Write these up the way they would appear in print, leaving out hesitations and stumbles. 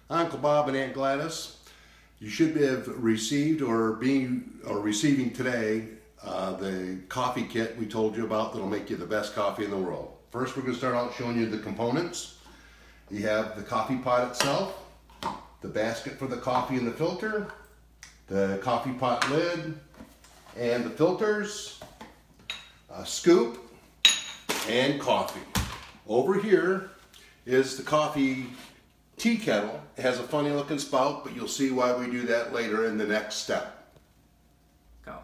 Uncle Bob and Aunt Gladys. You should have received or receiving today the coffee kit we told you about that'll make you the best coffee in the world. First, we're going to start out showing you the components. You have the coffee pot itself, the basket for the coffee and the filter, the coffee pot lid, and the filters, a scoop, and coffee. Over here is the coffee tea kettle. It has a funny looking spout, but you'll see why we do that later in the next step. Go.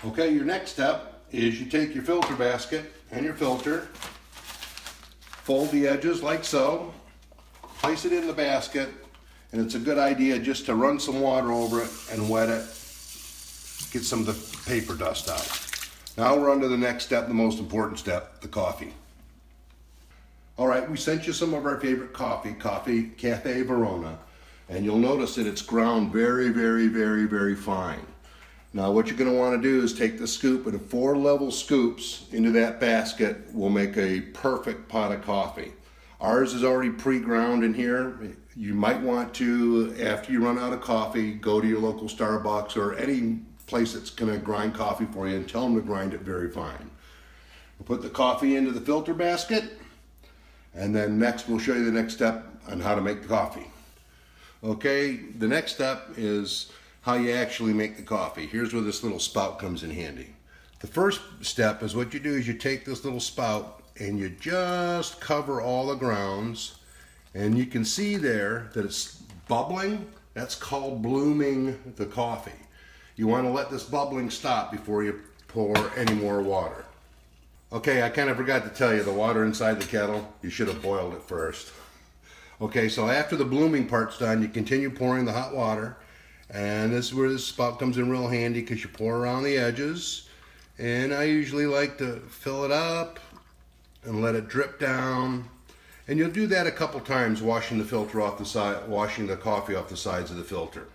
Okay, your next step is you take your filter basket and your filter, fold the edges like so, place it in the basket, and it's a good idea just to run some water over it and wet it, get some of the paper dust out. Now we're on to the next step, the most important step, the coffee. All right, we sent you some of our favorite coffee, Cafe Verona, and you'll notice that it's ground very, very, very, very fine. Now what you're going to want to do is take the scoop, and 4 level scoops into that basket will make a perfect pot of coffee. Ours is already pre-ground in here. You might want to, after you run out of coffee, go to your local Starbucks or any place that's going to grind coffee for you and tell them to grind it very fine. We'll put the coffee into the filter basket, and then next we'll show you the next step on how to make the coffee. Okay, the next step is how you actually make the coffee. Here's where this little spout comes in handy. The first step is what you do is you take this little spout and you just cover all the grounds, and you can see there that it's bubbling. That's called blooming the coffee. You want to let this bubbling stop before you pour any more water. Okay, I kind of forgot to tell you, the water inside the kettle, you should have boiled it first. Okay, so after the blooming part's done, you continue pouring the hot water, and this is where this spout comes in real handy because you pour around the edges, and I usually like to fill it up and let it drip down, and you'll do that a couple times, washing the filter off the side, washing the coffee off the sides of the filter.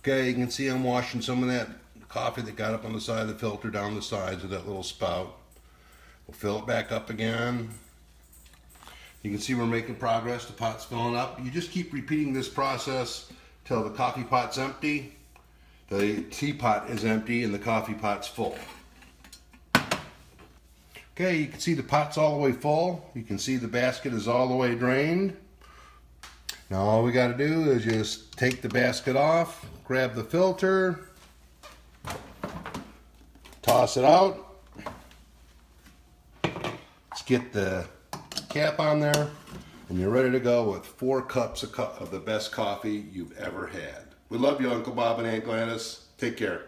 Okay, you can see I'm washing some of that coffee that got up on the side of the filter down the sides of that little spout. We'll fill it back up again. You can see we're making progress. The pot's filling up. You just keep repeating this process till the coffee pot's empty, the teapot is empty, and the coffee pot's full. Okay, you can see the pot's all the way full. You can see the basket is all the way drained. Now all we got to do is just take the basket off, grab the filter, toss it out. Let's get the cap on there, and you're ready to go with 4 cups of the best coffee you've ever had. We love you, Uncle Bob and Aunt Gladys. Take care.